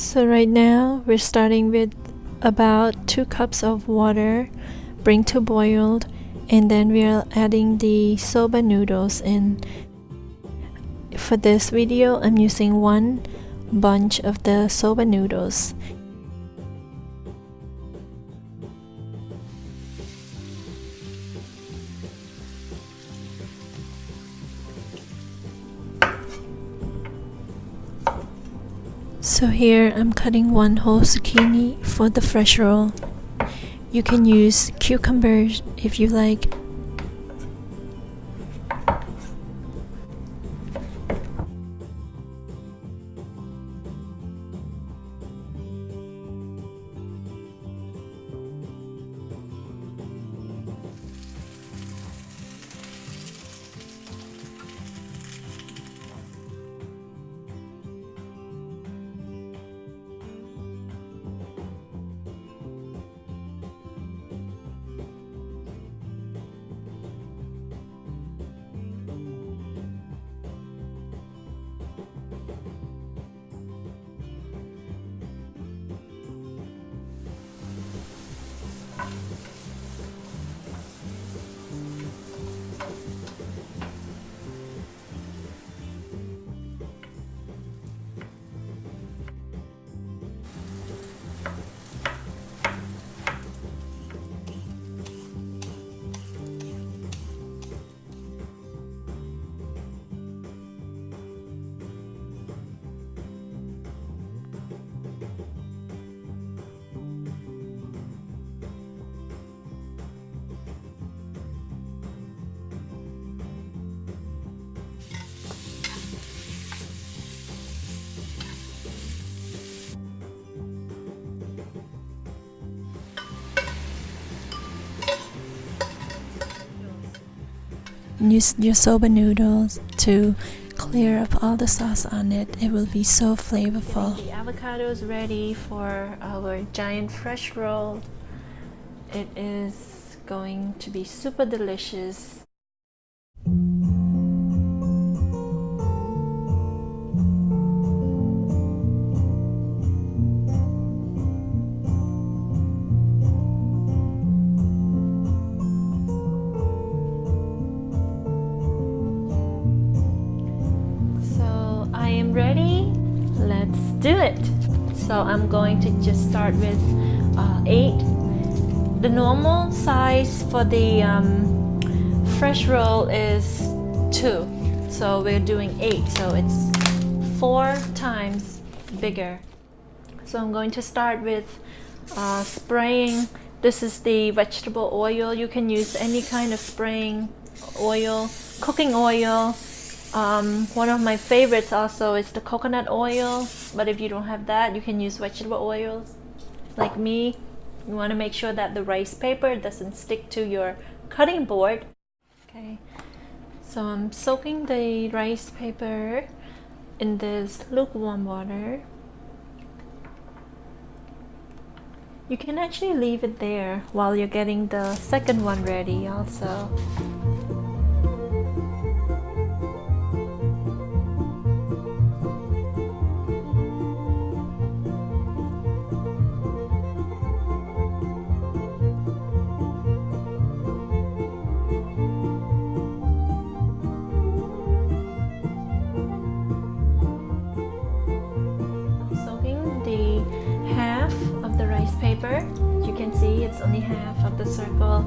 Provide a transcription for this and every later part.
So right now we're starting with about 2 cups of water, bring to boil, and then we're adding the soba noodles in. For this video, I'm using 1 bunch of the soba noodles. So here I'm cutting 1 whole zucchini for the fresh roll. You can use cucumbers if you like. Use your soba noodles to clear up all the sauce on it. It will be so flavorful. The avocado is ready for our giant fresh roll. It is going to be super delicious. Ready? Let's do it. So I'm going to just start with 8. The normal size for the fresh roll is 2, so we're doing 8, so it's 4 times bigger. So I'm going to start with spraying. This is the vegetable oil. You can use any kind of spraying oil, cooking oil. One of my favorites also is the coconut oil, but if you don't have that, you can use vegetable oils like me. You want to make sure that the rice paper doesn't stick to your cutting board. Okay, so I'm soaking the rice paper in this lukewarm water. You can actually leave it there while you're getting the second one ready also. You can see it's only half of the circle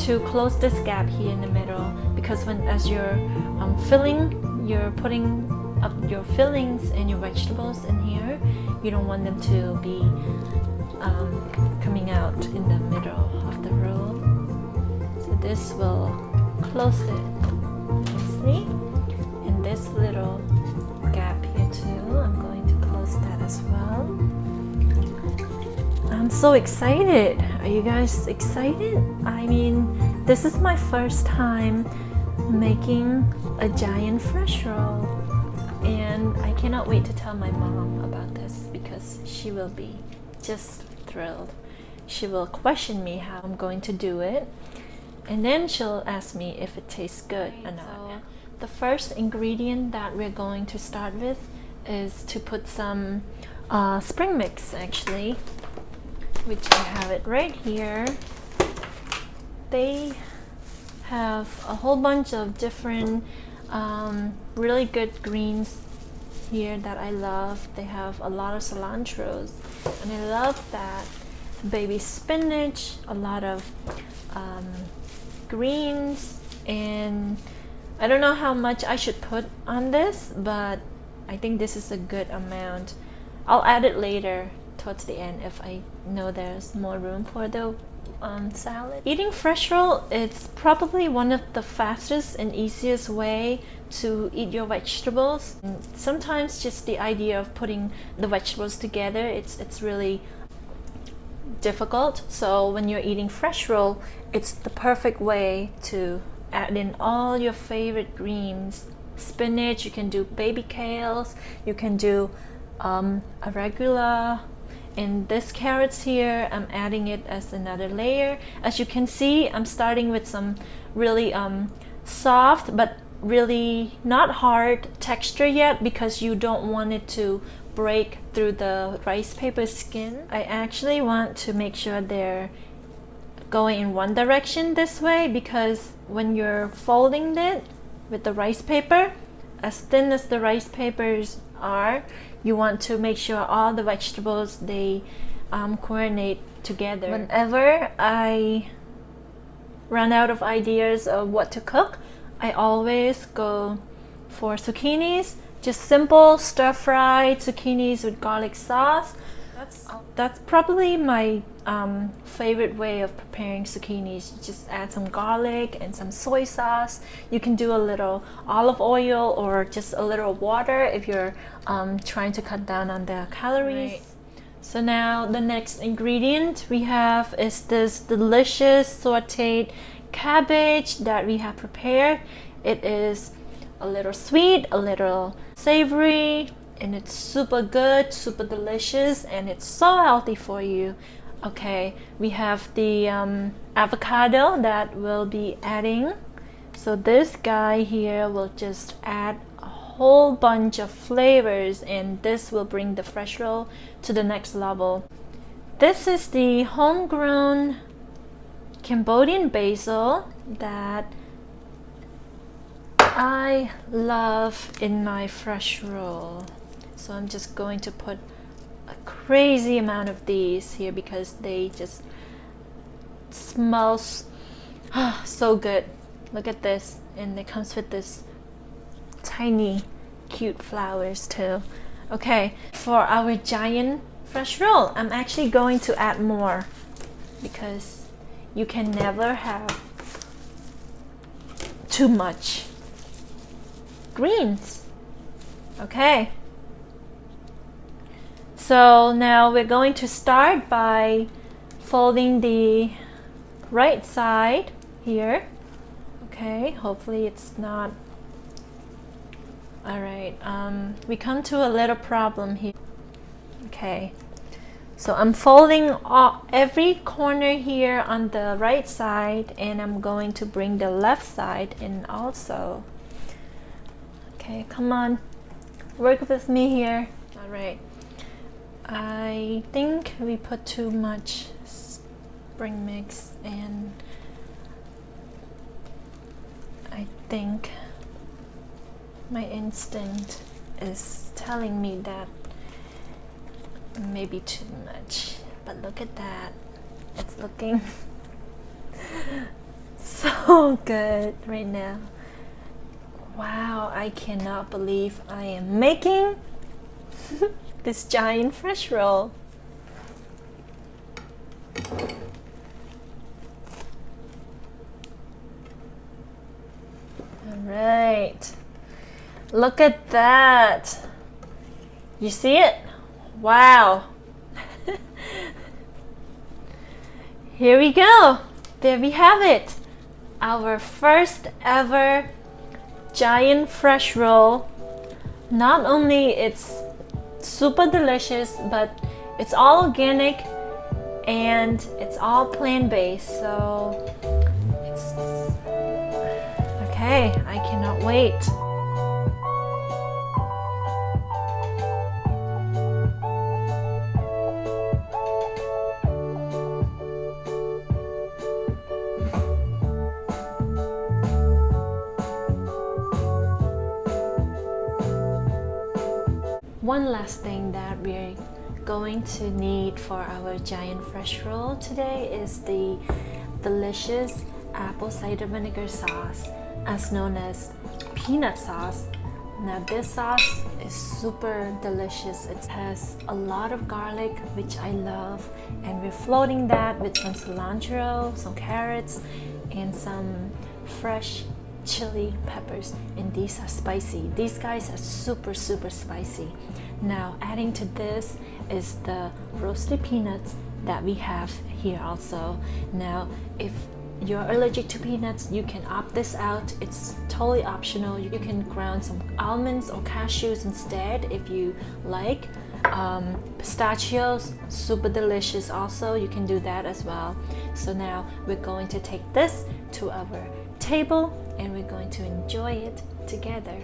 to close this gap here in the middle, because as you're filling, you're putting up your fillings and your vegetables in here. You don't want them to be coming out in the middle of the roll. So this will close it nicely, and this little gap here too, I'm going to close that as well. I'm so excited. Are you guys excited? I mean, this is my first time making a giant fresh roll, and I cannot wait to tell my mom about this because she will be just thrilled. She will question me how I'm going to do it, and then she'll ask me if it tastes good or not. So the first ingredient that we're going to start with is to put some spring mix actually, which I have it right here. They have a whole bunch of different really good greens here that I love. They have a lot of cilantros, and I love that. Baby spinach, a lot of greens, and I don't know how much I should put on this, but I think this is a good amount. I'll add it later towards the end if I know there's more room for the salad. Eating fresh roll, it's probably one of the fastest and easiest way to eat your vegetables. And sometimes just the idea of putting the vegetables together, it's really difficult. So when you're eating fresh roll, it's the perfect way to add in all your favorite greens. Spinach, you can do baby kales, you can do arugula, and this carrots here, I'm adding it as another layer. As you can see, I'm starting with some really soft but really not hard texture yet, because you don't want it to break through the rice paper skin. I actually want to make sure they're going in one direction this way, because when you're folding it with the rice paper, as thin as the rice papers are, you want to make sure all the vegetables, they coordinate together. Whenever I run out of ideas of what to cook, I always go for zucchinis, just simple stir-fried zucchinis with garlic sauce. That's probably my favorite way of preparing zucchinis. You just add some garlic and some soy sauce. You can do a little olive oil or just a little water if you're trying to cut down on the calories. Right. So now the next ingredient we have is this delicious sauteed cabbage that we have prepared. It is a little sweet, a little savory, and it's super good, super delicious, and it's so healthy for you. Okay, we have the avocado that we'll be adding. So this guy here will just add a whole bunch of flavors, and this will bring the fresh roll to the next level. This is the homegrown Cambodian basil that I love in my fresh roll. So I'm just going to put a crazy amount of these here because they just smells so good. Look at this, and it comes with this tiny cute flowers too. Okay, for our giant fresh roll, I'm actually going to add more because you can never have too much greens. Okay, so now we're going to start by folding the right side here. Okay, hopefully it's not. All right, we come to a little problem here. Okay, so I'm folding every corner here on the right side, and I'm going to bring the left side in also. Okay, come on, work with me here. All right, I think we put too much spring mix, and I think my instinct is telling me that maybe too much, but look at that, it's looking so good right now. Wow, I cannot believe I am making this giant fresh roll. All right, look at that. You see it? Wow. Here we go. There we have it. Our first ever giant fresh roll. Not only it's super delicious, but it's all organic and it's all plant-based. So it's okay. I cannot wait. One last thing that we're going to need for our giant fresh roll today is the delicious apple cider vinegar sauce, as known as peanut sauce. Now this sauce is super delicious. It has a lot of garlic, which I love, and we're floating that with some cilantro, some carrots, and some fresh chili peppers, and these are spicy. These guys are super spicy. Now adding to this is the roasted peanuts that we have here also. Now if you're allergic to peanuts, you can opt this out. It's totally optional. You can ground some almonds or cashews instead if you like. Pistachios, super delicious also. You can do that as well. So now we're going to take this to our table and we're going to enjoy it together.